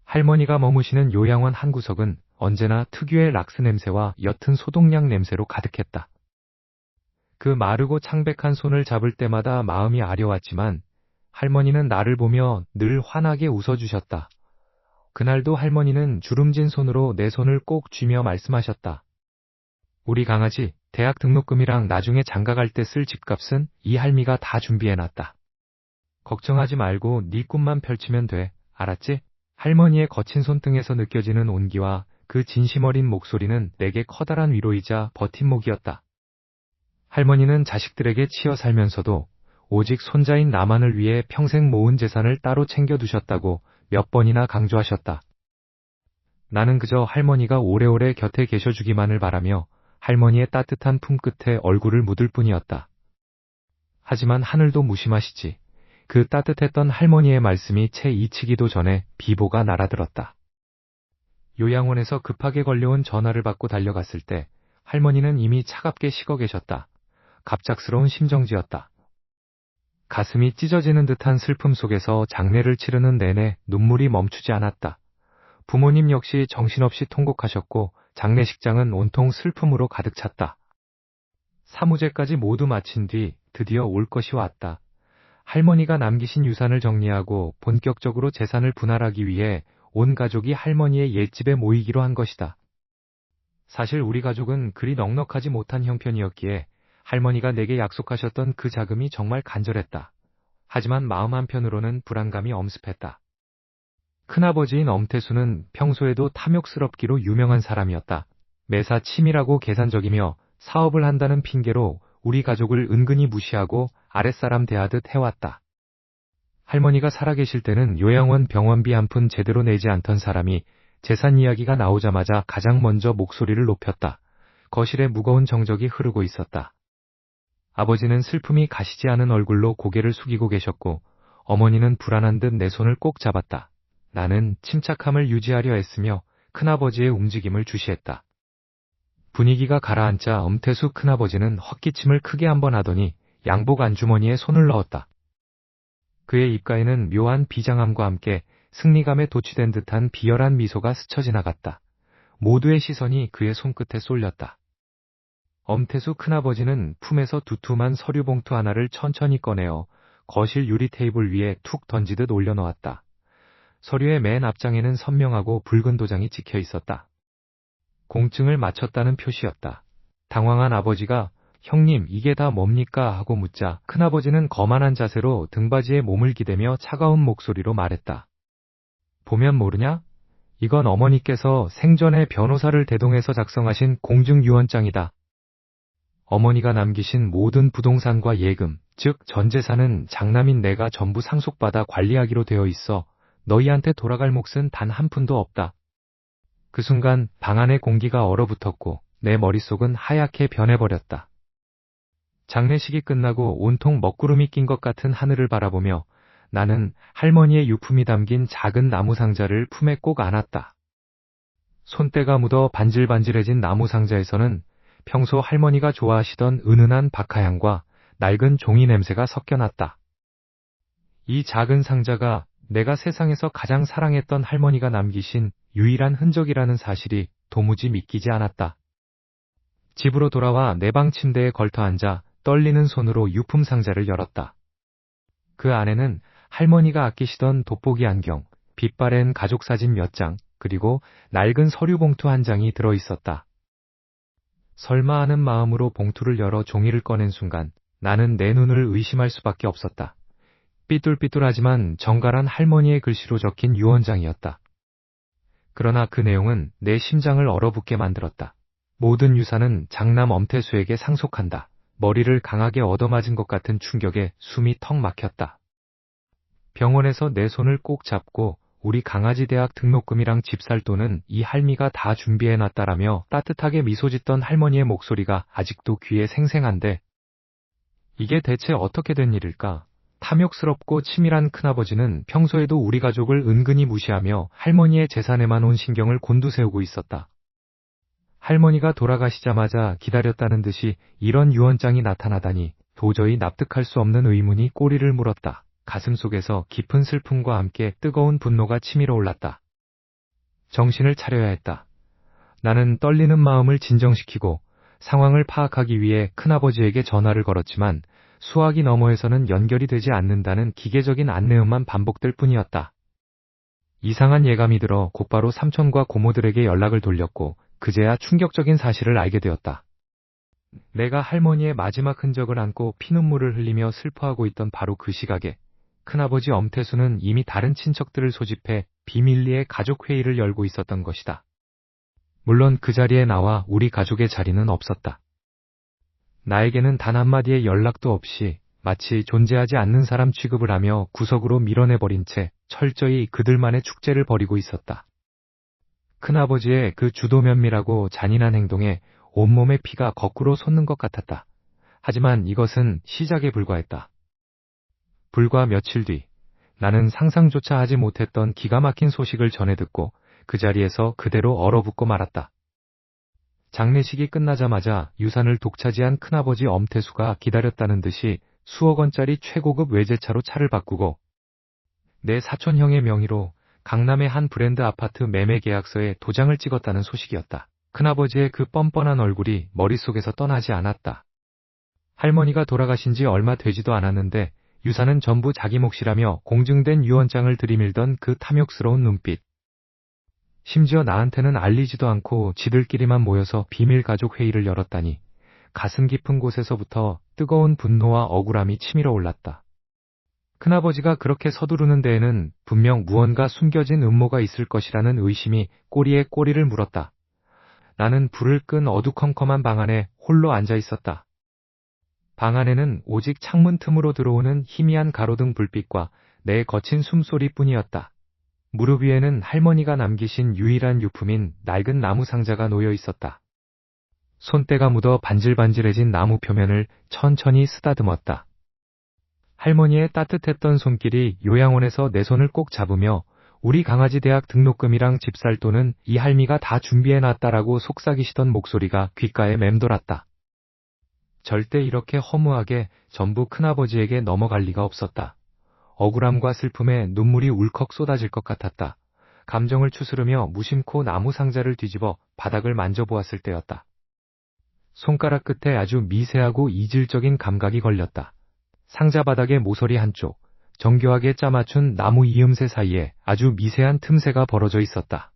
할머니가 머무시는 요양원 한 구석은 언제나 특유의 락스 냄새와 옅은 소독약 냄새로 가득했다. 그 마르고 창백한 손을 잡을 때마다 마음이 아려왔지만 할머니는 나를 보며 늘 환하게 웃어주셨다. 그날도 할머니는 주름진 손으로 내 손을 꼭 쥐며 말씀하셨다. 우리 강아지 대학 등록금이랑 나중에 장가갈 때 쓸 집값은 이 할미가 다 준비해놨다. 걱정하지 말고 네 꿈만 펼치면 돼. 알았지? 할머니의 거친 손등에서 느껴지는 온기와 그 진심 어린 목소리는 내게 커다란 위로이자 버팀목이었다. 할머니는 자식들에게 치여 살면서도 오직 손자인 나만을 위해 평생 모은 재산을 따로 챙겨두셨다고 몇 번이나 강조하셨다. 나는 그저 할머니가 오래오래 곁에 계셔주기만을 바라며 할머니의 따뜻한 품끝에 얼굴을 묻을 뿐이었다. 하지만 하늘도 무심하시지. 그 따뜻했던 할머니의 말씀이 채 잊히기도 전에 비보가 날아들었다. 요양원에서 급하게 걸려온 전화를 받고 달려갔을 때 할머니는 이미 차갑게 식어 계셨다. 갑작스러운 심정지였다. 가슴이 찢어지는 듯한 슬픔 속에서 장례를 치르는 내내 눈물이 멈추지 않았다. 부모님 역시 정신없이 통곡하셨고 장례식장은 온통 슬픔으로 가득 찼다. 사무제까지 모두 마친 뒤 드디어 올 것이 왔다. 할머니가 남기신 유산을 정리하고 본격적으로 재산을 분할하기 위해 온 가족이 할머니의 옛집에 모이기로 한 것이다. 사실 우리 가족은 그리 넉넉하지 못한 형편이었기에 할머니가 내게 약속하셨던 그 자금이 정말 간절했다. 하지만 마음 한편으로는 불안감이 엄습했다. 큰아버지인 엄태수는 평소에도 탐욕스럽기로 유명한 사람이었다. 매사 치밀하고 계산적이며 사업을 한다는 핑계로 우리 가족을 은근히 무시하고 아랫사람 대하듯 해왔다. 할머니가 살아계실 때는 요양원 병원비 한 푼 제대로 내지 않던 사람이 재산 이야기가 나오자마자 가장 먼저 목소리를 높였다. 거실에 무거운 정적이 흐르고 있었다. 아버지는 슬픔이 가시지 않은 얼굴로 고개를 숙이고 계셨고 어머니는 불안한 듯 내 손을 꼭 잡았다. 나는 침착함을 유지하려 했으며 큰아버지의 움직임을 주시했다. 분위기가 가라앉자 엄태수 큰아버지는 헛기침을 크게 한번 하더니 양복 안주머니에 손을 넣었다. 그의 입가에는 묘한 비장함과 함께 승리감에 도취된 듯한 비열한 미소가 스쳐 지나갔다. 모두의 시선이 그의 손끝에 쏠렸다. 엄태수 큰아버지는 품에서 두툼한 서류 봉투 하나를 천천히 꺼내어 거실 유리 테이블 위에 툭 던지듯 올려놓았다. 서류의 맨 앞장에는 선명하고 붉은 도장이 찍혀 있었다. 공증을 마쳤다는 표시였다. 당황한 아버지가 형님 이게 다 뭡니까 하고 묻자 큰아버지는 거만한 자세로 등받이에 몸을 기대며 차가운 목소리로 말했다. 보면 모르냐? 이건 어머니께서 생전에 변호사를 대동해서 작성하신 공증유언장이다. 어머니가 남기신 모든 부동산과 예금, 즉 전재산은 장남인 내가 전부 상속받아 관리하기로 되어 있어 너희한테 돌아갈 몫은 단 한 푼도 없다. 그 순간 방 안의 공기가 얼어붙었고 내 머릿속은 하얗게 변해버렸다. 장례식이 끝나고 온통 먹구름이 낀 것 같은 하늘을 바라보며 나는 할머니의 유품이 담긴 작은 나무 상자를 품에 꼭 안았다. 손때가 묻어 반질반질해진 나무 상자에서는 평소 할머니가 좋아하시던 은은한 박하향과 낡은 종이 냄새가 섞여났다. 이 작은 상자가 내가 세상에서 가장 사랑했던 할머니가 남기신 유일한 흔적이라는 사실이 도무지 믿기지 않았다. 집으로 돌아와 내 방 침대에 걸터 앉아 떨리는 손으로 유품 상자를 열었다. 그 안에는 할머니가 아끼시던 돋보기 안경, 빛바랜 가족사진 몇 장, 그리고 낡은 서류 봉투 한 장이 들어있었다. 설마 하는 마음으로 봉투를 열어 종이를 꺼낸 순간 나는 내 눈을 의심할 수밖에 없었다. 삐뚤삐뚤하지만 정갈한 할머니의 글씨로 적힌 유언장이었다. 그러나 그 내용은 내 심장을 얼어붙게 만들었다. 모든 유산은 장남 엄태수에게 상속한다. 머리를 강하게 얻어맞은 것 같은 충격에 숨이 턱 막혔다. 병원에서 내 손을 꼭 잡고 우리 강아지 대학 등록금이랑 집 살 돈은 이 할미가 다 준비해놨다라며 따뜻하게 미소 짓던 할머니의 목소리가 아직도 귀에 생생한데 이게 대체 어떻게 된 일일까? 탐욕스럽고 치밀한 큰아버지는 평소에도 우리 가족을 은근히 무시하며 할머니의 재산에만 온 신경을 곤두세우고 있었다. 할머니가 돌아가시자마자 기다렸다는 듯이 이런 유언장이 나타나다니 도저히 납득할 수 없는 의문이 꼬리를 물었다. 가슴속에서 깊은 슬픔과 함께 뜨거운 분노가 치밀어 올랐다. 정신을 차려야 했다. 나는 떨리는 마음을 진정시키고 상황을 파악하기 위해 큰아버지에게 전화를 걸었지만 수화기 너머에서는 연결이 되지 않는다는 기계적인 안내음만 반복될 뿐이었다. 이상한 예감이 들어 곧바로 삼촌과 고모들에게 연락을 돌렸고 그제야 충격적인 사실을 알게 되었다. 내가 할머니의 마지막 흔적을 안고 피눈물을 흘리며 슬퍼하고 있던 바로 그 시각에 큰아버지 엄태수는 이미 다른 친척들을 소집해 비밀리에 가족회의를 열고 있었던 것이다. 물론 그 자리에 나와 우리 가족의 자리는 없었다. 나에게는 단 한마디의 연락도 없이 마치 존재하지 않는 사람 취급을 하며 구석으로 밀어내버린 채 철저히 그들만의 축제를 벌이고 있었다. 큰아버지의 그 주도 면밀하고 잔인한 행동에 온몸의 피가 거꾸로 솟는 것 같았다. 하지만 이것은 시작에 불과했다. 불과 며칠 뒤, 나는 상상조차 하지 못했던 기가 막힌 소식을 전해 듣고 그 자리에서 그대로 얼어붙고 말았다. 장례식이 끝나자마자 유산을 독차지한 큰아버지 엄태수가 기다렸다는 듯이 수억 원짜리 최고급 외제차로 차를 바꾸고 내 사촌형의 명의로 강남의 한 브랜드 아파트 매매 계약서에 도장을 찍었다는 소식이었다. 큰아버지의 그 뻔뻔한 얼굴이 머릿속에서 떠나지 않았다. 할머니가 돌아가신 지 얼마 되지도 않았는데 유산은 전부 자기 몫이라며 공증된 유언장을 들이밀던 그 탐욕스러운 눈빛. 심지어 나한테는 알리지도 않고 지들끼리만 모여서 비밀 가족 회의를 열었다니 가슴 깊은 곳에서부터 뜨거운 분노와 억울함이 치밀어 올랐다. 큰아버지가 그렇게 서두르는 데에는 분명 무언가 숨겨진 음모가 있을 것이라는 의심이 꼬리에 꼬리를 물었다. 나는 불을 끈 어두컴컴한 방 안에 홀로 앉아 있었다. 방 안에는 오직 창문 틈으로 들어오는 희미한 가로등 불빛과 내 거친 숨소리뿐이었다. 무릎 위에는 할머니가 남기신 유일한 유품인 낡은 나무 상자가 놓여 있었다. 손때가 묻어 반질반질해진 나무 표면을 천천히 쓰다듬었다. 할머니의 따뜻했던 손길이 요양원에서 내 손을 꼭 잡으며 우리 강아지 대학 등록금이랑 집살돈은 이 할미가 다 준비해놨다라고 속삭이시던 목소리가 귓가에 맴돌았다. 절대 이렇게 허무하게 전부 큰아버지에게 넘어갈 리가 없었다. 억울함과 슬픔에 눈물이 울컥 쏟아질 것 같았다. 감정을 추스르며 무심코 나무 상자를 뒤집어 바닥을 만져보았을 때였다. 손가락 끝에 아주 미세하고 이질적인 감각이 걸렸다. 상자 바닥의 모서리 한쪽, 정교하게 짜맞춘 나무 이음새 사이에 아주 미세한 틈새가 벌어져 있었다.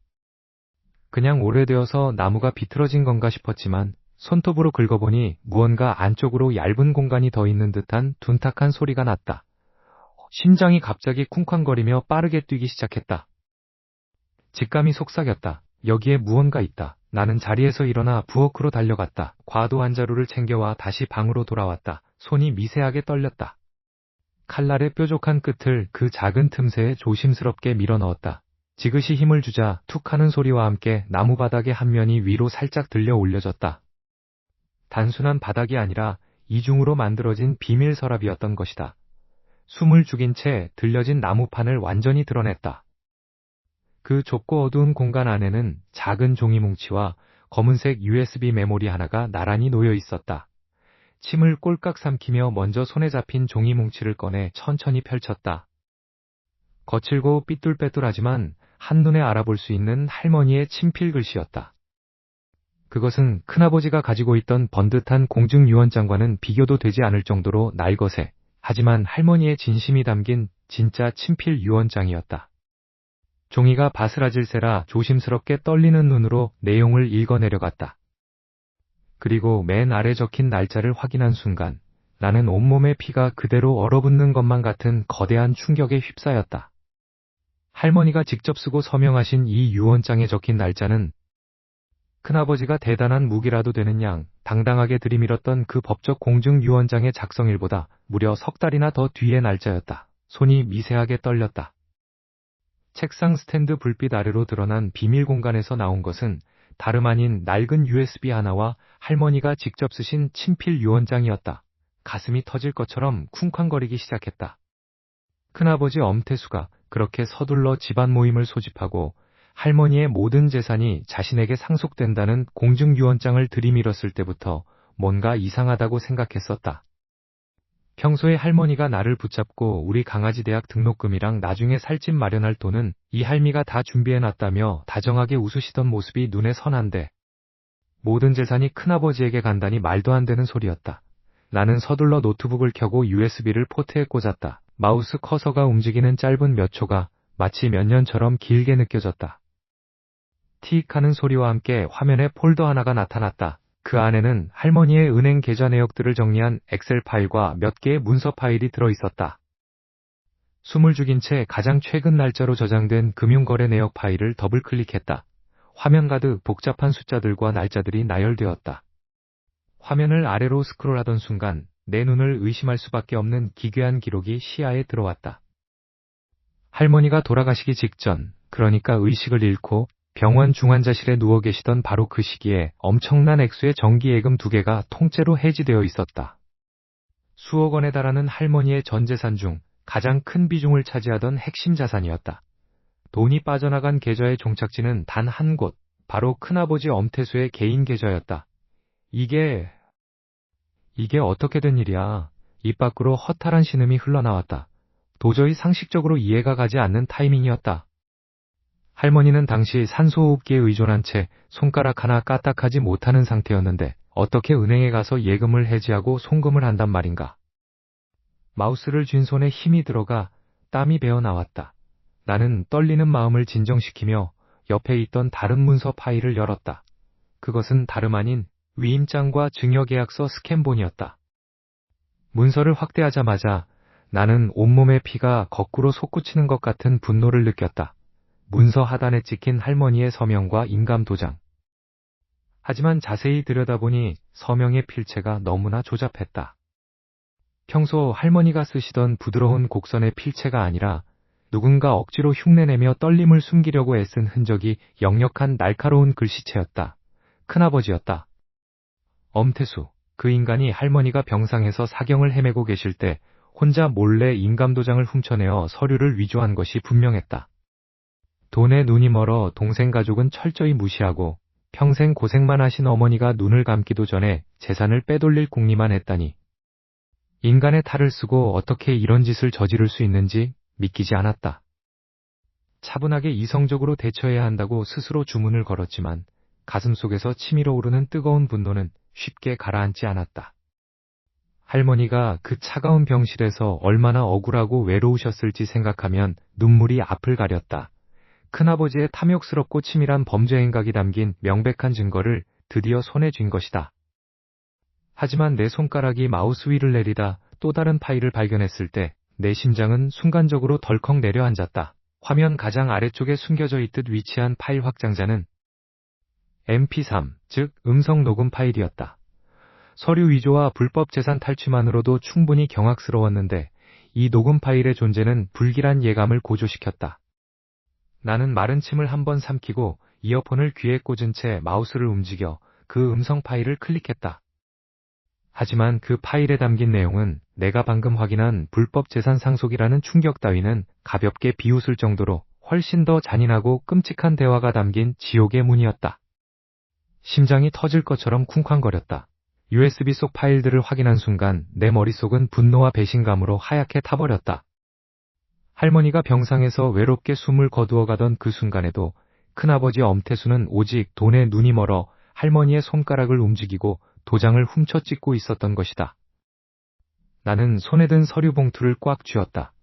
그냥 오래되어서 나무가 비틀어진 건가 싶었지만 손톱으로 긁어보니 무언가 안쪽으로 얇은 공간이 더 있는 듯한 둔탁한 소리가 났다. 심장이 갑자기 쿵쾅거리며 빠르게 뛰기 시작했다. 직감이 속삭였다. 여기에 무언가 있다. 나는 자리에서 일어나 부엌으로 달려갔다. 과도 한 자루를 챙겨와 다시 방으로 돌아왔다. 손이 미세하게 떨렸다. 칼날의 뾰족한 끝을 그 작은 틈새에 조심스럽게 밀어넣었다. 지그시 힘을 주자 툭 하는 소리와 함께 나무 바닥의 한 면이 위로 살짝 들려 올려졌다. 단순한 바닥이 아니라 이중으로 만들어진 비밀 서랍이었던 것이다. 숨을 죽인 채 들려진 나무판을 완전히 드러냈다. 그 좁고 어두운 공간 안에는 작은 종이 뭉치와 검은색 USB 메모리 하나가 나란히 놓여 있었다. 침을 꼴깍 삼키며 먼저 손에 잡힌 종이 뭉치를 꺼내 천천히 펼쳤다. 거칠고 삐뚤빼뚤하지만 한눈에 알아볼 수 있는 할머니의 친필 글씨였다. 그것은 큰아버지가 가지고 있던 번듯한 공증유언장과는 비교도 되지 않을 정도로 날것에, 하지만 할머니의 진심이 담긴 진짜 친필 유언장이었다. 종이가 바스라질세라 조심스럽게 떨리는 눈으로 내용을 읽어내려갔다. 그리고 맨 아래 적힌 날짜를 확인한 순간 나는 온몸의 피가 그대로 얼어붙는 것만 같은 거대한 충격에 휩싸였다. 할머니가 직접 쓰고 서명하신 이 유언장에 적힌 날짜는 큰아버지가 대단한 무기라도 되는 양 당당하게 들이밀었던 그 법적 공증 유언장의 작성일보다 무려 석 달이나 더 뒤의 날짜였다. 손이 미세하게 떨렸다. 책상 스탠드 불빛 아래로 드러난 비밀 공간에서 나온 것은 다름 아닌 낡은 USB 하나와 할머니가 직접 쓰신 친필 유언장이었다. 가슴이 터질 것처럼 쿵쾅거리기 시작했다. 큰아버지 엄태수가 그렇게 서둘러 집안 모임을 소집하고 할머니의 모든 재산이 자신에게 상속된다는 공증유언장을 들이밀었을 때부터 뭔가 이상하다고 생각했었다. 평소에 할머니가 나를 붙잡고 우리 강아지 대학 등록금이랑 나중에 살집 마련할 돈은 이 할미가 다 준비해놨다며 다정하게 웃으시던 모습이 눈에 선한데 모든 재산이 큰아버지에게 간다니 말도 안 되는 소리였다. 나는 서둘러 노트북을 켜고 USB를 포트에 꽂았다. 마우스 커서가 움직이는 짧은 몇 초가 마치 몇 년처럼 길게 느껴졌다. 틱 하는 소리와 함께 화면에 폴더 하나가 나타났다. 그 안에는 할머니의 은행 계좌 내역들을 정리한 엑셀 파일과 몇 개의 문서 파일이 들어있었다. 숨을 죽인 채 가장 최근 날짜로 저장된 금융거래 내역 파일을 더블 클릭했다. 화면 가득 복잡한 숫자들과 날짜들이 나열되었다. 화면을 아래로 스크롤하던 순간 내 눈을 의심할 수밖에 없는 기괴한 기록이 시야에 들어왔다. 할머니가 돌아가시기 직전, 그러니까 의식을 잃고 병원 중환자실에 누워 계시던 바로 그 시기에 엄청난 액수의 정기예금 2개가 통째로 해지되어 있었다. 수억 원에 달하는 할머니의 전 재산 중 가장 큰 비중을 차지하던 핵심 자산이었다. 돈이 빠져나간 계좌의 종착지는 단 한 곳, 바로 큰아버지 엄태수의 개인 계좌였다. 이게 어떻게 된 일이야? 입 밖으로 허탈한 신음이 흘러나왔다. 도저히 상식적으로 이해가 가지 않는 타이밍이었다. 할머니는 당시 산소호흡기에 의존한 채 손가락 하나 까딱하지 못하는 상태였는데 어떻게 은행에 가서 예금을 해지하고 송금을 한단 말인가. 마우스를 쥔 손에 힘이 들어가 땀이 배어 나왔다. 나는 떨리는 마음을 진정시키며 옆에 있던 다른 문서 파일을 열었다. 그것은 다름 아닌 위임장과 증여계약서 스캔본이었다. 문서를 확대하자마자 나는 온몸의 피가 거꾸로 솟구치는 것 같은 분노를 느꼈다. 문서 하단에 찍힌 할머니의 서명과 인감도장. 하지만 자세히 들여다보니 서명의 필체가 너무나 조잡했다. 평소 할머니가 쓰시던 부드러운 곡선의 필체가 아니라 누군가 억지로 흉내내며 떨림을 숨기려고 애쓴 흔적이 역력한 날카로운 글씨체였다. 큰아버지였다. 엄태수, 그 인간이 할머니가 병상에서 사경을 헤매고 계실 때 혼자 몰래 인감도장을 훔쳐내어 서류를 위조한 것이 분명했다. 돈에 눈이 멀어 동생 가족은 철저히 무시하고 평생 고생만 하신 어머니가 눈을 감기도 전에 재산을 빼돌릴 궁리만 했다니. 인간의 탈을 쓰고 어떻게 이런 짓을 저지를 수 있는지 믿기지 않았다. 차분하게 이성적으로 대처해야 한다고 스스로 주문을 걸었지만 가슴속에서 치밀어 오르는 뜨거운 분노는 쉽게 가라앉지 않았다. 할머니가 그 차가운 병실에서 얼마나 억울하고 외로우셨을지 생각하면 눈물이 앞을 가렸다. 큰아버지의 탐욕스럽고 치밀한 범죄 행각이 담긴 명백한 증거를 드디어 손에 쥔 것이다. 하지만 내 손가락이 마우스 위를 내리다 또 다른 파일을 발견했을 때 내 심장은 순간적으로 덜컥 내려앉았다. 화면 가장 아래쪽에 숨겨져 있듯 위치한 파일 확장자는 MP3, 즉 음성 녹음 파일이었다. 서류 위조와 불법 재산 탈취만으로도 충분히 경악스러웠는데 이 녹음 파일의 존재는 불길한 예감을 고조시켰다. 나는 마른 침을 한번 삼키고 이어폰을 귀에 꽂은 채 마우스를 움직여 그 음성 파일을 클릭했다. 하지만 그 파일에 담긴 내용은 내가 방금 확인한 불법 재산 상속이라는 충격 따위는 가볍게 비웃을 정도로 훨씬 더 잔인하고 끔찍한 대화가 담긴 지옥의 문이었다. 심장이 터질 것처럼 쿵쾅거렸다. USB 속 파일들을 확인한 순간 내 머릿속은 분노와 배신감으로 하얗게 타버렸다. 할머니가 병상에서 외롭게 숨을 거두어가던 그 순간에도 큰아버지 엄태수는 오직 돈에 눈이 멀어 할머니의 손가락을 움직이고 도장을 훔쳐 찍고 있었던 것이다. 나는 손에 든 서류 봉투를 꽉 쥐었다.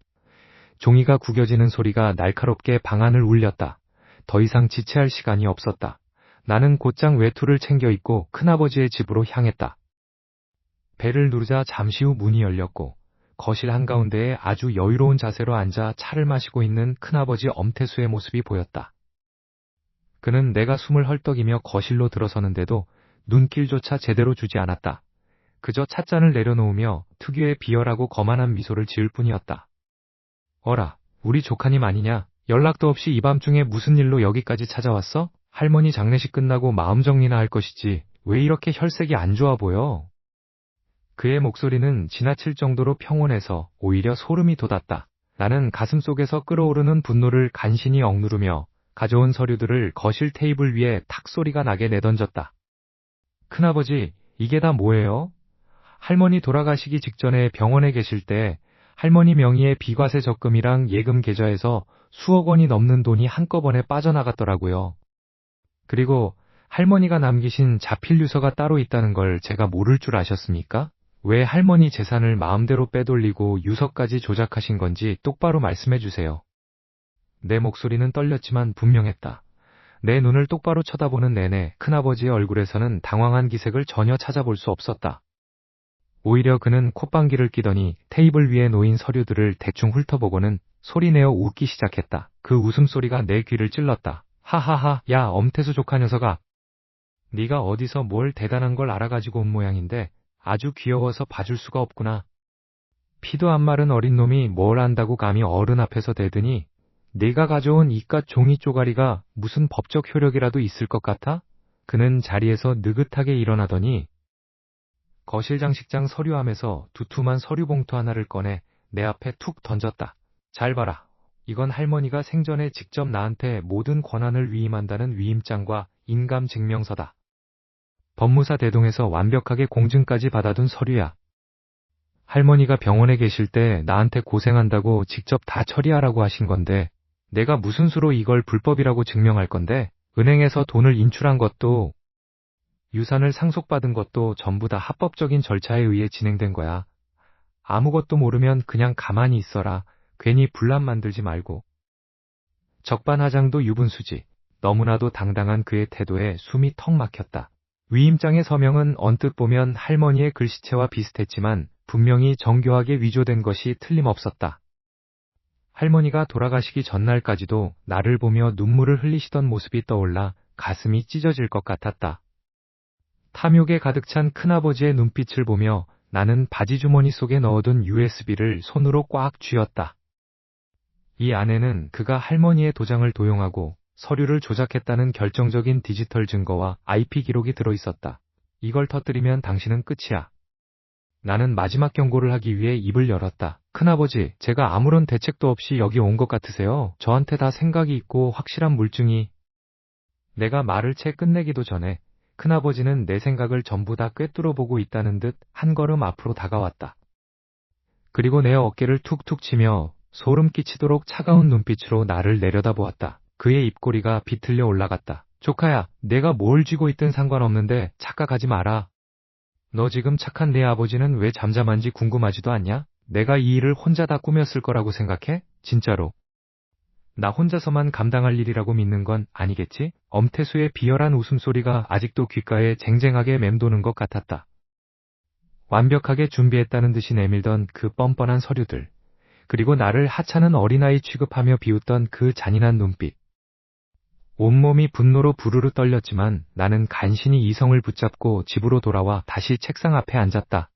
종이가 구겨지는 소리가 날카롭게 방안을 울렸다. 더 이상 지체할 시간이 없었다. 나는 곧장 외투를 챙겨 입고 큰아버지의 집으로 향했다. 벨을 누르자 잠시 후 문이 열렸고 거실 한가운데에 아주 여유로운 자세로 앉아 차를 마시고 있는 큰아버지 엄태수의 모습이 보였다. 그는 내가 숨을 헐떡이며 거실로 들어서는데도 눈길조차 제대로 주지 않았다. 그저 찻잔을 내려놓으며 특유의 비열하고 거만한 미소를 지을 뿐이었다. 어라, 우리 조카님 아니냐? 연락도 없이 이 밤중에 무슨 일로 여기까지 찾아왔어? 할머니 장례식 끝나고 마음 정리나 할 것이지 왜 이렇게 혈색이 안 좋아 보여? 그의 목소리는 지나칠 정도로 평온해서 오히려 소름이 돋았다. 나는 가슴속에서 끓어오르는 분노를 간신히 억누르며 가져온 서류들을 거실 테이블 위에 탁 소리가 나게 내던졌다. 큰아버지, 이게 다 뭐예요? 할머니 돌아가시기 직전에 병원에 계실 때 할머니 명의의 비과세 적금이랑 예금 계좌에서 수억 원이 넘는 돈이 한꺼번에 빠져나갔더라고요. 그리고 할머니가 남기신 자필 유서가 따로 있다는 걸 제가 모를 줄 아셨습니까? 왜 할머니 재산을 마음대로 빼돌리고 유서까지 조작하신 건지 똑바로 말씀해 주세요. 내 목소리는 떨렸지만 분명했다. 내 눈을 똑바로 쳐다보는 내내 큰아버지의 얼굴에서는 당황한 기색을 전혀 찾아볼 수 없었다. 오히려 그는 콧방귀를 끼더니 테이블 위에 놓인 서류들을 대충 훑어보고는 소리내어 웃기 시작했다. 그 웃음소리가 내 귀를 찔렀다. 하하하, 야 엄태수 조카 녀석아. 네가 어디서 뭘 대단한 걸 알아가지고 온 모양인데 아주 귀여워서 봐줄 수가 없구나. 피도 안 마른 어린 놈이 뭘 안다고 감히 어른 앞에서 대드니 네가 가져온 이깟 종이 쪼가리가 무슨 법적 효력이라도 있을 것 같아? 그는 자리에서 느긋하게 일어나더니 거실 장식장 서류함에서 두툼한 서류 봉투 하나를 꺼내 내 앞에 툭 던졌다. 잘 봐라. 이건 할머니가 생전에 직접 나한테 모든 권한을 위임한다는 위임장과 인감증명서다. 법무사 대동에서 완벽하게 공증까지 받아둔 서류야. 할머니가 병원에 계실 때 나한테 고생한다고 직접 다 처리하라고 하신 건데 내가 무슨 수로 이걸 불법이라고 증명할 건데 은행에서 돈을 인출한 것도 유산을 상속받은 것도 전부 다 합법적인 절차에 의해 진행된 거야. 아무것도 모르면 그냥 가만히 있어라. 괜히 분란 만들지 말고. 적반하장도 유분수지. 너무나도 당당한 그의 태도에 숨이 턱 막혔다. 위임장의 서명은 언뜻 보면 할머니의 글씨체와 비슷했지만 분명히 정교하게 위조된 것이 틀림없었다. 할머니가 돌아가시기 전날까지도 나를 보며 눈물을 흘리시던 모습이 떠올라 가슴이 찢어질 것 같았다. 탐욕에 가득 찬 큰아버지의 눈빛을 보며 나는 바지 주머니 속에 넣어둔 USB를 손으로 꽉 쥐었다. 이 안에는 그가 할머니의 도장을 도용하고 서류를 조작했다는 결정적인 디지털 증거와 IP 기록이 들어있었다. 이걸 터뜨리면 당신은 끝이야. 나는 마지막 경고를 하기 위해 입을 열었다. 큰아버지, 제가 아무런 대책도 없이 여기 온 것 같으세요? 저한테 다 생각이 있고 확실한 물증이... 내가 말을 채 끝내기도 전에 큰아버지는 내 생각을 전부 다 꿰뚫어 보고 있다는 듯 한 걸음 앞으로 다가왔다. 그리고 내 어깨를 툭툭 치며 소름 끼치도록 차가운 눈빛으로 나를 내려다보았다. 그의 입꼬리가 비틀려 올라갔다. 조카야, 내가 뭘 쥐고 있든 상관없는데 착각하지 마라. 너 지금 착한 내 아버지는 왜 잠잠한지 궁금하지도 않냐? 내가 이 일을 혼자 다 꾸몄을 거라고 생각해? 진짜로. 나 혼자서만 감당할 일이라고 믿는 건 아니겠지? 엄태수의 비열한 웃음소리가 아직도 귓가에 쟁쟁하게 맴도는 것 같았다. 완벽하게 준비했다는 듯이 내밀던 그 뻔뻔한 서류들, 그리고 나를 하찮은 어린아이 취급하며 비웃던 그 잔인한 눈빛. 온몸이 분노로 부르르 떨렸지만 나는 간신히 이성을 붙잡고 집으로 돌아와 다시 책상 앞에 앉았다.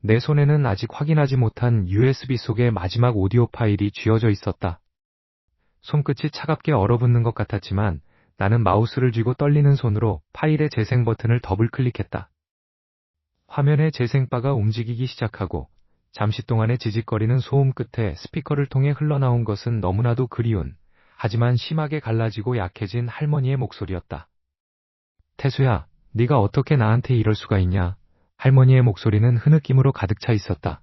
내 손에는 아직 확인하지 못한 USB 속의 마지막 오디오 파일이 쥐어져 있었다. 손끝이 차갑게 얼어붙는 것 같았지만 나는 마우스를 쥐고 떨리는 손으로 파일의 재생 버튼을 더블 클릭했다. 화면의 재생바가 움직이기 시작하고 잠시 동안의 지직거리는 소음 끝에 스피커를 통해 흘러나온 것은 너무나도 그리운, 하지만 심하게 갈라지고 약해진 할머니의 목소리였다. 태수야, 네가 어떻게 나한테 이럴 수가 있냐? 할머니의 목소리는 흐느낌으로 가득 차 있었다.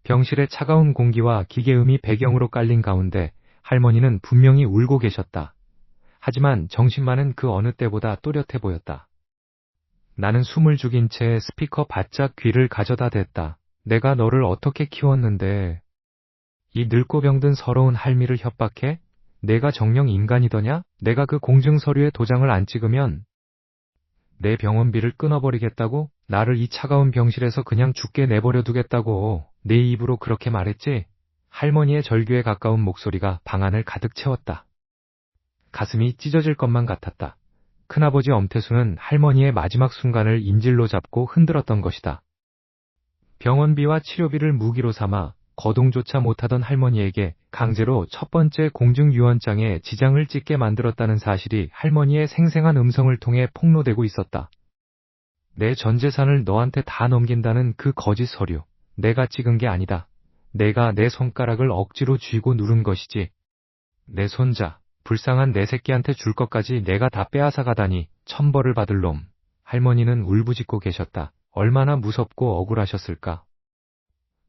병실의 차가운 공기와 기계음이 배경으로 깔린 가운데 할머니는 분명히 울고 계셨다. 하지만 정신만은 그 어느 때보다 또렷해 보였다. 나는 숨을 죽인 채 스피커 바짝 귀를 가져다 댔다. 내가 너를 어떻게 키웠는데 이 늙고 병든 서러운 할미를 협박해? 내가 정녕 인간이더냐? 내가 그 공증 서류에 도장을 안 찍으면 내 병원비를 끊어버리겠다고? 나를 이 차가운 병실에서 그냥 죽게 내버려 두겠다고 내 입으로 그렇게 말했지? 할머니의 절규에 가까운 목소리가 방 안을 가득 채웠다. 가슴이 찢어질 것만 같았다. 큰아버지 엄태수는 할머니의 마지막 순간을 인질로 잡고 흔들었던 것이다. 병원비와 치료비를 무기로 삼아 거동조차 못하던 할머니에게 강제로 첫 번째 공증유언장에 지장을 찍게 만들었다는 사실이 할머니의 생생한 음성을 통해 폭로되고 있었다. 내 전 재산을 너한테 다 넘긴다는 그 거짓 서류. 내가 찍은 게 아니다. 내가 내 손가락을 억지로 쥐고 누른 것이지. 내 손자, 불쌍한 내 새끼한테 줄 것까지 내가 다 빼앗아 가다니 천벌을 받을 놈. 할머니는 울부짖고 계셨다. 얼마나 무섭고 억울하셨을까.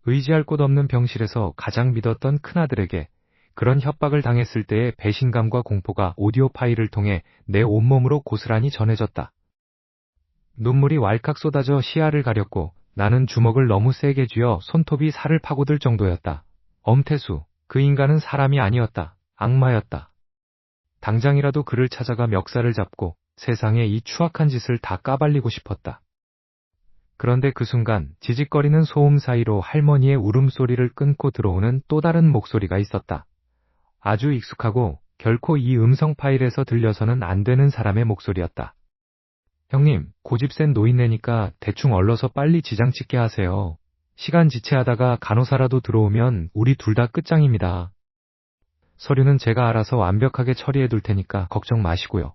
의지할 곳 없는 병실에서 가장 믿었던 큰아들에게 그런 협박을 당했을 때의 배신감과 공포가 오디오 파일을 통해 내 온몸으로 고스란히 전해졌다. 눈물이 왈칵 쏟아져 시야를 가렸고 나는 주먹을 너무 세게 쥐어 손톱이 살을 파고들 정도였다. 엄태수, 그 인간은 사람이 아니었다. 악마였다. 당장이라도 그를 찾아가 멱살을 잡고 세상에 이 추악한 짓을 다 까발리고 싶었다. 그런데 그 순간 지직거리는 소음 사이로 할머니의 울음소리를 끊고 들어오는 또 다른 목소리가 있었다. 아주 익숙하고 결코 이 음성 파일에서 들려서는 안 되는 사람의 목소리였다. 형님, 고집 센 노인네니까 대충 얼러서 빨리 지장 찍게 하세요. 시간 지체하다가 간호사라도 들어오면 우리 둘 다 끝장입니다. 서류는 제가 알아서 완벽하게 처리해 둘 테니까 걱정 마시고요.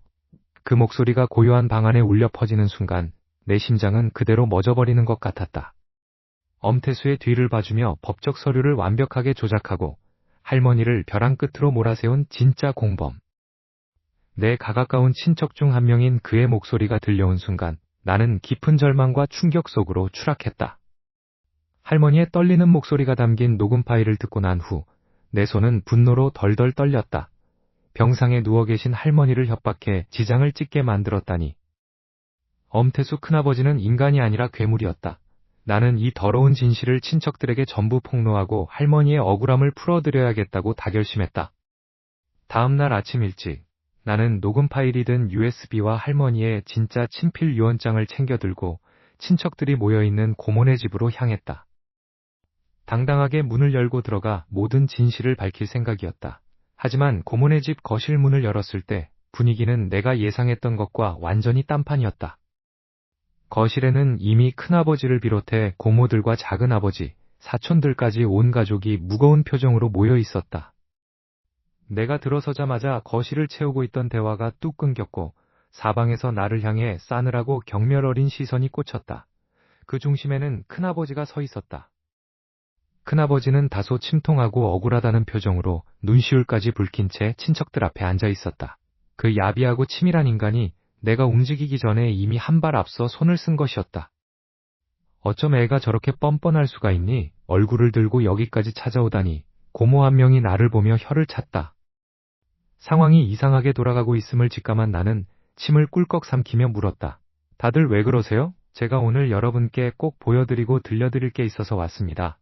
그 목소리가 고요한 방 안에 울려 퍼지는 순간 내 심장은 그대로 멎어버리는 것 같았다. 엄태수의 뒤를 봐주며 법적 서류를 완벽하게 조작하고 할머니를 벼랑 끝으로 몰아세운 진짜 공범. 내 가까운 친척 중 한 명인 그의 목소리가 들려온 순간 나는 깊은 절망과 충격 속으로 추락했다. 할머니의 떨리는 목소리가 담긴 녹음 파일을 듣고 난 후 내 손은 분노로 덜덜 떨렸다. 병상에 누워 계신 할머니를 협박해 지장을 찍게 만들었다니. 엄태수 큰아버지는 인간이 아니라 괴물이었다. 나는 이 더러운 진실을 친척들에게 전부 폭로하고 할머니의 억울함을 풀어드려야겠다고 다결심했다. 다음 날 아침 일찍 나는 녹음 파일이 든 USB와 할머니의 진짜 친필 유언장을 챙겨 들고 친척들이 모여있는 고모네 집으로 향했다. 당당하게 문을 열고 들어가 모든 진실을 밝힐 생각이었다. 하지만 고모네 집 거실 문을 열었을 때 분위기는 내가 예상했던 것과 완전히 딴판이었다. 거실에는 이미 큰아버지를 비롯해 고모들과 작은아버지, 사촌들까지 온 가족이 무거운 표정으로 모여 있었다. 내가 들어서자마자 거실을 채우고 있던 대화가 뚝 끊겼고 사방에서 나를 향해 싸늘하고 경멸 어린 시선이 꽂혔다. 그 중심에는 큰아버지가 서 있었다. 큰아버지는 다소 침통하고 억울하다는 표정으로 눈시울까지 붉힌 채 친척들 앞에 앉아 있었다. 그 야비하고 치밀한 인간이 내가 움직이기 전에 이미 한 발 앞서 손을 쓴 것이었다. 어쩜 애가 저렇게 뻔뻔할 수가 있니? 얼굴을 들고 여기까지 찾아오다니. 고모 한 명이 나를 보며 혀를 찼다. 상황이 이상하게 돌아가고 있음을 직감한 나는 침을 꿀꺽 삼키며 물었다. 다들 왜 그러세요? 제가 오늘 여러분께 꼭 보여드리고 들려드릴 게 있어서 왔습니다.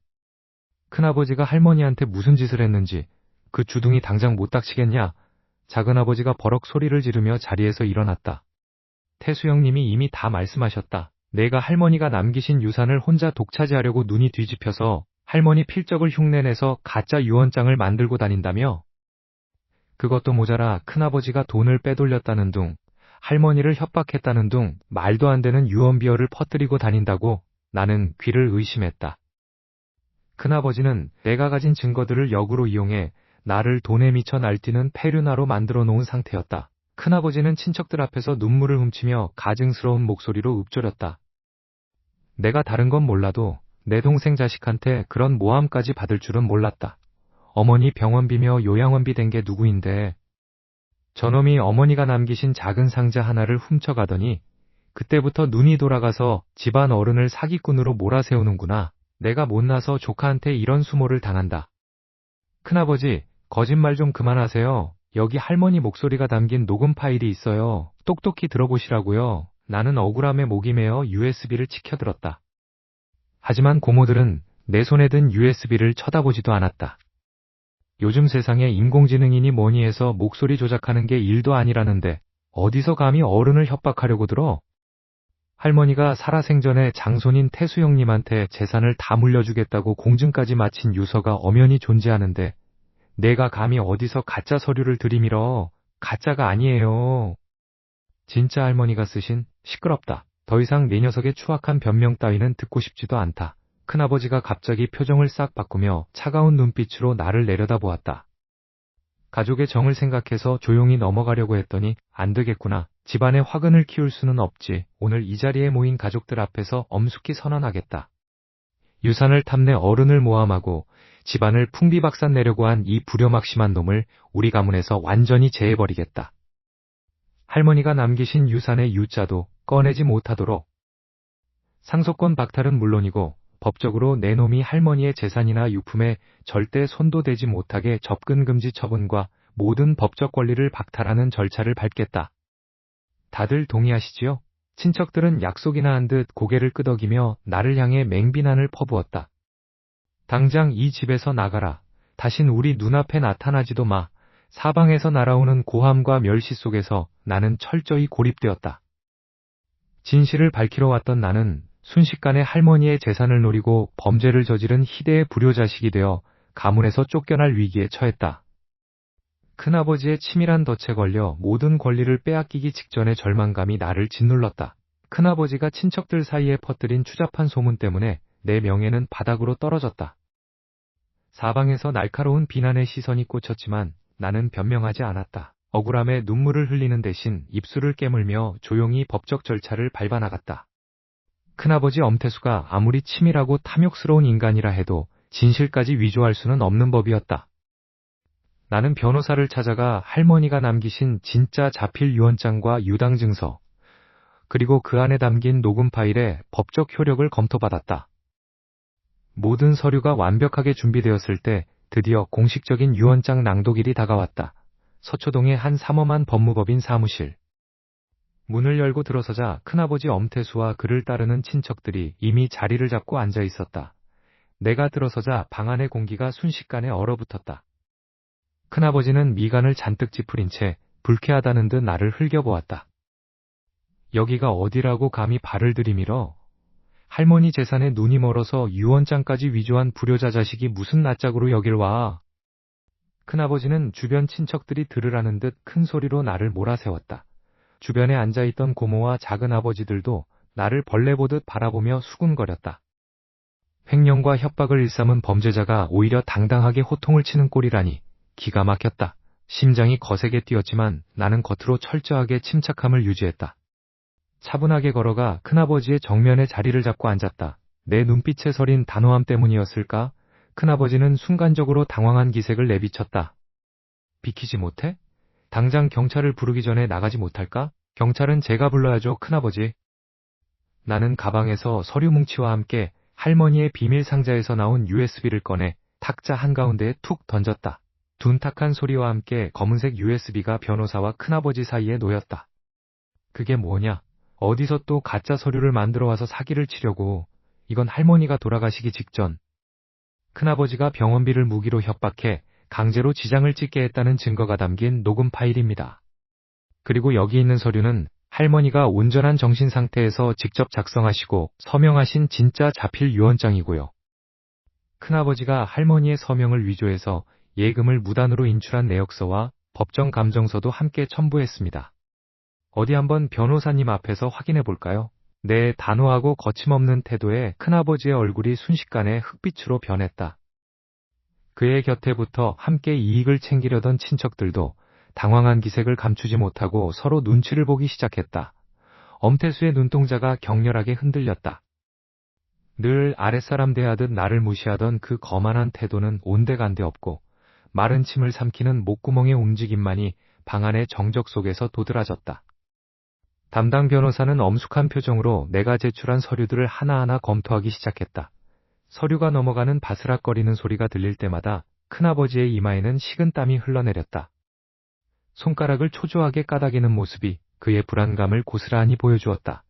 큰아버지가 할머니한테 무슨 짓을 했는지 그 주둥이 당장 못 닥치겠냐? 작은아버지가 버럭 소리를 지르며 자리에서 일어났다. 태수 형님이 이미 다 말씀하셨다. 내가 할머니가 남기신 유산을 혼자 독차지하려고 눈이 뒤집혀서 할머니 필적을 흉내내서 가짜 유언장을 만들고 다닌다며? 그것도 모자라 큰아버지가 돈을 빼돌렸다는 둥, 할머니를 협박했다는 둥 말도 안 되는 유언비어를 퍼뜨리고 다닌다고 나는 귀를 의심했다. 큰아버지는 내가 가진 증거들을 역으로 이용해 나를 돈에 미쳐 날뛰는 페류나로 만들어 놓은 상태였다. 큰아버지는 친척들 앞에서 눈물을 훔치며 가증스러운 목소리로 읊조렸다. 내가 다른 건 몰라도 내 동생 자식한테 그런 모함까지 받을 줄은 몰랐다. 어머니 병원비며 요양원비 된 게 누구인데. 저놈이 어머니가 남기신 작은 상자 하나를 훔쳐가더니 그때부터 눈이 돌아가서 집안 어른을 사기꾼으로 몰아세우는구나. 내가 못나서 조카한테 이런 수모를 당한다. 큰아버지, 거짓말 좀 그만하세요. 여기 할머니 목소리가 담긴 녹음 파일이 있어요. 똑똑히 들어보시라고요. 나는 억울함에 목이 메어 USB를 치켜들었다. 하지만 고모들은 내 손에 든 USB를 쳐다보지도 않았다. 요즘 세상에 인공지능이니 뭐니 해서 목소리 조작하는 게 일도 아니라는데 어디서 감히 어른을 협박하려고 들어? 할머니가 살아생전에 장손인 태수 형님한테 재산을 다 물려주겠다고 공증까지 마친 유서가 엄연히 존재하는데 내가 감히 어디서 가짜 서류를 들이밀어. 가짜가 아니에요. 진짜 할머니가 쓰신. 시끄럽다. 더 이상 내 녀석의 추악한 변명 따위는 듣고 싶지도 않다. 큰아버지가 갑자기 표정을 싹 바꾸며 차가운 눈빛으로 나를 내려다보았다. 가족의 정을 생각해서 조용히 넘어가려고 했더니 안 되겠구나. 집안에 화근을 키울 수는 없지. 오늘 이 자리에 모인 가족들 앞에서 엄숙히 선언하겠다. 유산을 탐내 어른을 모함하고 집안을 풍비박산 내려고 한 이 불효막심한 놈을 우리 가문에서 완전히 제해버리겠다. 할머니가 남기신 유산의 유자도 꺼내지 못하도록. 상속권 박탈은 물론이고 법적으로 내 놈이 할머니의 재산이나 유품에 절대 손도 대지 못하게 접근 금지 처분과 모든 법적 권리를 박탈하는 절차를 밟겠다. 다들 동의하시지요? 친척들은 약속이나 한 듯 고개를 끄덕이며 나를 향해 맹비난을 퍼부었다. 당장 이 집에서 나가라. 다신 우리 눈앞에 나타나지도 마. 사방에서 날아오는 고함과 멸시 속에서 나는 철저히 고립되었다. 진실을 밝히러 왔던 나는 순식간에 할머니의 재산을 노리고 범죄를 저지른 희대의 불효자식이 되어 가문에서 쫓겨날 위기에 처했다. 큰아버지의 치밀한 덫에 걸려 모든 권리를 빼앗기기 직전의 절망감이 나를 짓눌렀다. 큰아버지가 친척들 사이에 퍼뜨린 추잡한 소문 때문에 내 명예는 바닥으로 떨어졌다. 사방에서 날카로운 비난의 시선이 꽂혔지만 나는 변명하지 않았다. 억울함에 눈물을 흘리는 대신 입술을 깨물며 조용히 법적 절차를 밟아나갔다. 큰아버지 엄태수가 아무리 치밀하고 탐욕스러운 인간이라 해도 진실까지 위조할 수는 없는 법이었다. 나는 변호사를 찾아가 할머니가 남기신 진짜 자필 유언장과 유당증서, 그리고 그 안에 담긴 녹음 파일의 법적 효력을 검토받았다. 모든 서류가 완벽하게 준비되었을 때 드디어 공식적인 유언장 낭독일이 다가왔다. 서초동의 한 삼엄한 법무법인 사무실. 문을 열고 들어서자 큰아버지 엄태수와 그를 따르는 친척들이 이미 자리를 잡고 앉아 있었다. 내가 들어서자 방 안의 공기가 순식간에 얼어붙었다. 큰아버지는 미간을 잔뜩 찌푸린 채 불쾌하다는 듯 나를 흘겨보았다. 여기가 어디라고 감히 발을 들이밀어? 할머니 재산에 눈이 멀어서 유언장까지 위조한 불효자 자식이 무슨 낯짝으로 여길 와? 큰아버지는 주변 친척들이 들으라는 듯 큰 소리로 나를 몰아세웠다. 주변에 앉아있던 고모와 작은아버지들도 나를 벌레 보듯 바라보며 수군거렸다. 횡령과 협박을 일삼은 범죄자가 오히려 당당하게 호통을 치는 꼴이라니 기가 막혔다. 심장이 거세게 뛰었지만 나는 겉으로 철저하게 침착함을 유지했다. 차분하게 걸어가 큰아버지의 정면에 자리를 잡고 앉았다. 내 눈빛에 서린 단호함 때문이었을까? 큰아버지는 순간적으로 당황한 기색을 내비쳤다. 비키지 못해? 당장 경찰을 부르기 전에 나가지 못할까? 경찰은 제가 불러야죠, 큰아버지. 나는 가방에서 서류 뭉치와 함께 할머니의 비밀 상자에서 나온 USB를 꺼내 탁자 한가운데에 툭 던졌다. 둔탁한 소리와 함께 검은색 USB가 변호사와 큰아버지 사이에 놓였다. 그게 뭐냐? 어디서 또 가짜 서류를 만들어 와서 사기를 치려고. 이건 할머니가 돌아가시기 직전 큰아버지가 병원비를 무기로 협박해 강제로 지장을 찍게 했다는 증거가 담긴 녹음 파일입니다. 그리고 여기 있는 서류는 할머니가 온전한 정신 상태에서 직접 작성하시고 서명하신 진짜 자필 유언장이고요. 큰아버지가 할머니의 서명을 위조해서 예금을 무단으로 인출한 내역서와 법정 감정서도 함께 첨부했습니다. 어디 한번 변호사님 앞에서 확인해 볼까요? 내 단호하고 거침없는 태도에 큰아버지의 얼굴이 순식간에 흑빛으로 변했다. 그의 곁에부터 함께 이익을 챙기려던 친척들도 당황한 기색을 감추지 못하고 서로 눈치를 보기 시작했다. 엄태수의 눈동자가 격렬하게 흔들렸다. 늘 아랫사람 대하듯 나를 무시하던 그 거만한 태도는 온데간데 없고 마른 침을 삼키는 목구멍의 움직임만이 방 안의 정적 속에서 도드라졌다. 담당 변호사는 엄숙한 표정으로 내가 제출한 서류들을 하나하나 검토하기 시작했다. 서류가 넘어가는 바스락거리는 소리가 들릴 때마다 큰아버지의 이마에는 식은땀이 흘러내렸다. 손가락을 초조하게 까닥이는 모습이 그의 불안감을 고스란히 보여주었다.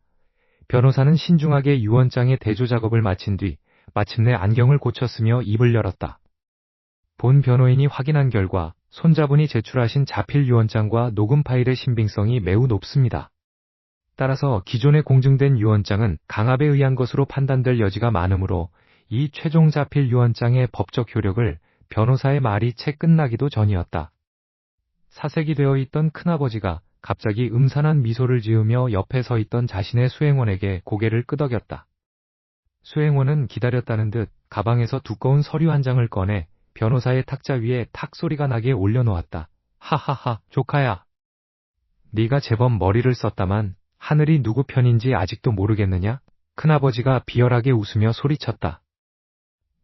변호사는 신중하게 유언장의 대조 작업을 마친 뒤 마침내 안경을 고쳤으며 입을 열었다. 본 변호인이 확인한 결과 손자분이 제출하신 자필 유언장과 녹음 파일의 신빙성이 매우 높습니다. 따라서 기존에 공증된 유언장은 강압에 의한 것으로 판단될 여지가 많으므로 이 최종 자필 유언장의 법적 효력을 변호사의 말이 채 끝나기도 전이었다. 사색이 되어 있던 큰아버지가 갑자기 음산한 미소를 지으며 옆에 서 있던 자신의 수행원에게 고개를 끄덕였다. 수행원은 기다렸다는 듯 가방에서 두꺼운 서류 한 장을 꺼내 변호사의 탁자 위에 탁 소리가 나게 올려놓았다. 하하하, 조카야. 네가 제법 머리를 썼다만 하늘이 누구 편인지 아직도 모르겠느냐? 큰아버지가 비열하게 웃으며 소리쳤다.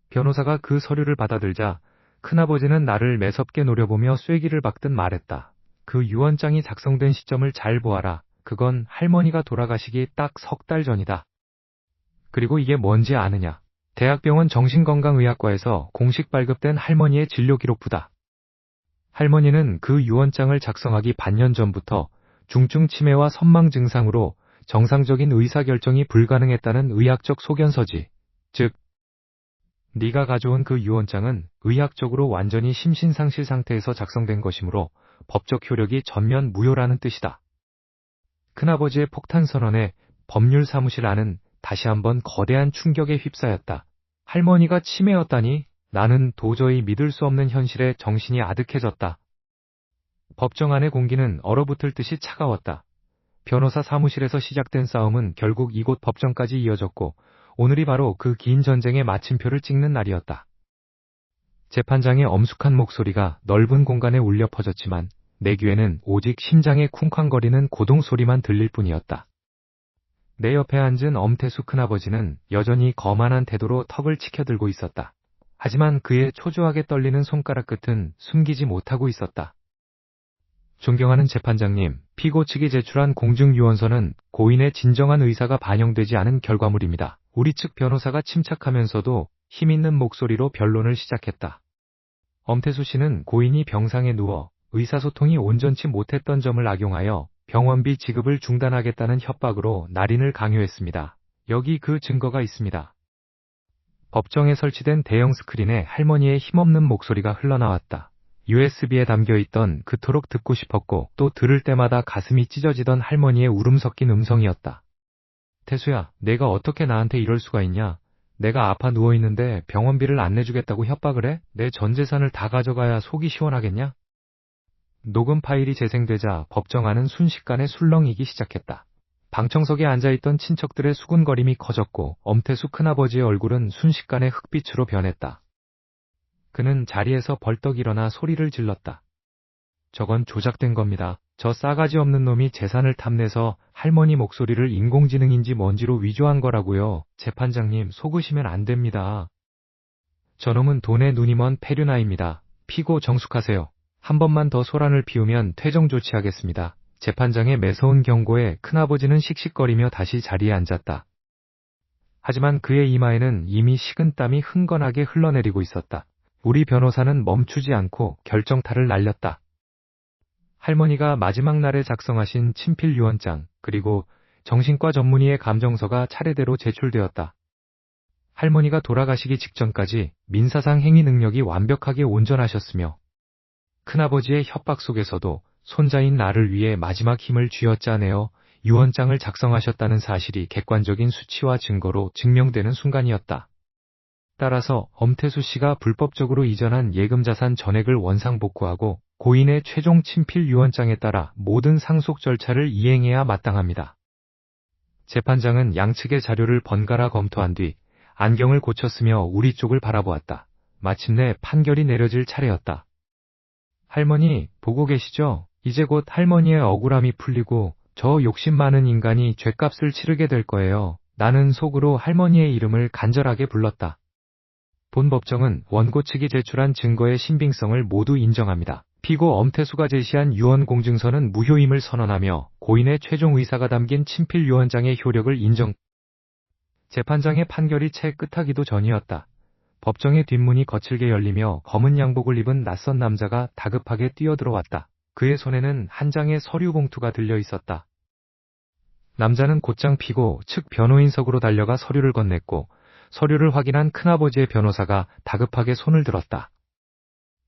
변호사가 그 서류를 받아들자 큰아버지는 나를 매섭게 노려보며 쐐기를 박듯 말했다. 그 유언장이 작성된 시점을 잘 보아라. 그건 할머니가 돌아가시기 딱 3달 전이다. 그리고 이게 뭔지 아느냐? 대학병원 정신건강의학과에서 공식 발급된 할머니의 진료기록부다. 할머니는 그 유언장을 작성하기 반년 전부터 중증 치매와 선망 증상으로 정상적인 의사결정이 불가능했다는 의학적 소견서지. 즉, 네가 가져온 그 유언장은 의학적으로 완전히 심신상실 상태에서 작성된 것이므로 법적 효력이 전면 무효라는 뜻이다. 큰아버지의 폭탄 선언에 법률사무실 안은 다시 한번 거대한 충격에 휩싸였다. 할머니가 치매였다니 나는 도저히 믿을 수 없는 현실에 정신이 아득해졌다. 법정 안의 공기는 얼어붙을 듯이 차가웠다. 변호사 사무실에서 시작된 싸움은 결국 이곳 법정까지 이어졌고 오늘이 바로 그 긴 전쟁의 마침표를 찍는 날이었다. 재판장의 엄숙한 목소리가 넓은 공간에 울려 퍼졌지만 내 귀에는 오직 심장의 쿵쾅거리는 고동 소리만 들릴 뿐이었다. 내 옆에 앉은 엄태수 큰아버지는 여전히 거만한 태도로 턱을 치켜들고 있었다. 하지만 그의 초조하게 떨리는 손가락 끝은 숨기지 못하고 있었다. 존경하는 재판장님, 피고 측이 제출한 공증유언서는 고인의 진정한 의사가 반영되지 않은 결과물입니다. 우리 측 변호사가 침착하면서도 힘있는 목소리로 변론을 시작했다. 엄태수 씨는 고인이 병상에 누워 의사소통이 온전치 못했던 점을 악용하여 병원비 지급을 중단하겠다는 협박으로 날인을 강요했습니다. 여기 그 증거가 있습니다. 법정에 설치된 대형 스크린에 할머니의 힘없는 목소리가 흘러나왔다. USB에 담겨있던 그토록 듣고 싶었고 또 들을 때마다 가슴이 찢어지던 할머니의 울음 섞인 음성이었다. 태수야, 내가 어떻게 나한테 이럴 수가 있냐? 내가 아파 누워있는데 병원비를 안 내주겠다고 협박을 해? 내 전 재산을 다 가져가야 속이 시원하겠냐? 녹음 파일이 재생되자 법정 안은 순식간에 술렁이기 시작했다. 방청석에 앉아있던 친척들의 수군거림이 커졌고 엄태수 큰아버지의 얼굴은 순식간에 흑빛으로 변했다. 그는 자리에서 벌떡 일어나 소리를 질렀다. 저건 조작된 겁니다. 저 싸가지 없는 놈이 재산을 탐내서 할머니 목소리를 인공지능인지 뭔지로 위조한 거라고요. 재판장님, 속으시면 안 됩니다. 저놈은 돈에 눈이 먼 페류나입니다. 피고 정숙하세요. 한 번만 더 소란을 피우면 퇴정 조치하겠습니다. 재판장의 매서운 경고에 큰아버지는 씩씩거리며 다시 자리에 앉았다. 하지만 그의 이마에는 이미 식은땀이 흥건하게 흘러내리고 있었다. 우리 변호사는 멈추지 않고 결정타를 날렸다. 할머니가 마지막 날에 작성하신 친필 유언장 그리고 정신과 전문의의 감정서가 차례대로 제출되었다. 할머니가 돌아가시기 직전까지 민사상 행위 능력이 완벽하게 온전하셨으며 큰아버지의 협박 속에서도 손자인 나를 위해 마지막 힘을 쥐어짜내어 유언장을 작성하셨다는 사실이 객관적인 수치와 증거로 증명되는 순간이었다. 따라서 엄태수 씨가 불법적으로 이전한 예금자산 전액을 원상복구하고 고인의 최종 친필 유언장에 따라 모든 상속 절차를 이행해야 마땅합니다. 재판장은 양측의 자료를 번갈아 검토한 뒤 안경을 고쳤으며 우리 쪽을 바라보았다. 마침내 판결이 내려질 차례였다. 할머니, 보고 계시죠? 이제 곧 할머니의 억울함이 풀리고 저 욕심 많은 인간이 죗값을 치르게 될 거예요. 나는 속으로 할머니의 이름을 간절하게 불렀다. 본 법정은 원고 측이 제출한 증거의 신빙성을 모두 인정합니다. 피고 엄태수가 제시한 유언 공증서는 무효임을 선언하며 고인의 최종 의사가 담긴 친필 유언장의 효력을 인정. 재판장의 판결이 채 끝하기도 전이었다. 법정의 뒷문이 거칠게 열리며 검은 양복을 입은 낯선 남자가 다급하게 뛰어들어왔다. 그의 손에는 한 장의 서류 봉투가 들려 있었다. 남자는 곧장 피고 측 변호인석으로 달려가 서류를 건넸고 서류를 확인한 큰아버지의 변호사가 다급하게 손을 들었다.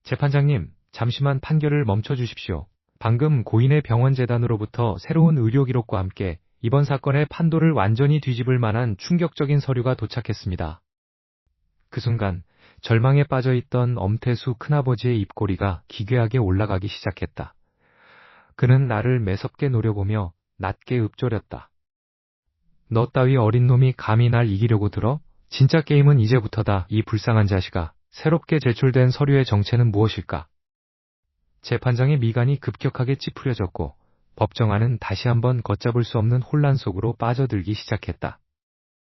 재판장님, 잠시만 판결을 멈춰주십시오. 방금 고인의 병원재단으로부터 새로운 의료기록과 함께 이번 사건의 판도를 완전히 뒤집을 만한 충격적인 서류가 도착했습니다. 그 순간 절망에 빠져있던 엄태수 큰아버지의 입꼬리가 기괴하게 올라가기 시작했다. 그는 나를 매섭게 노려보며 낮게 읊조렸다. 너 따위 어린 놈이 감히 날 이기려고 들어? 진짜 게임은 이제부터다. 이 불쌍한 자식아. 새롭게 제출된 서류의 정체는 무엇일까? 재판장의 미간이 급격하게 찌푸려졌고 법정 안은 다시 한번 걷잡을 수 없는 혼란 속으로 빠져들기 시작했다.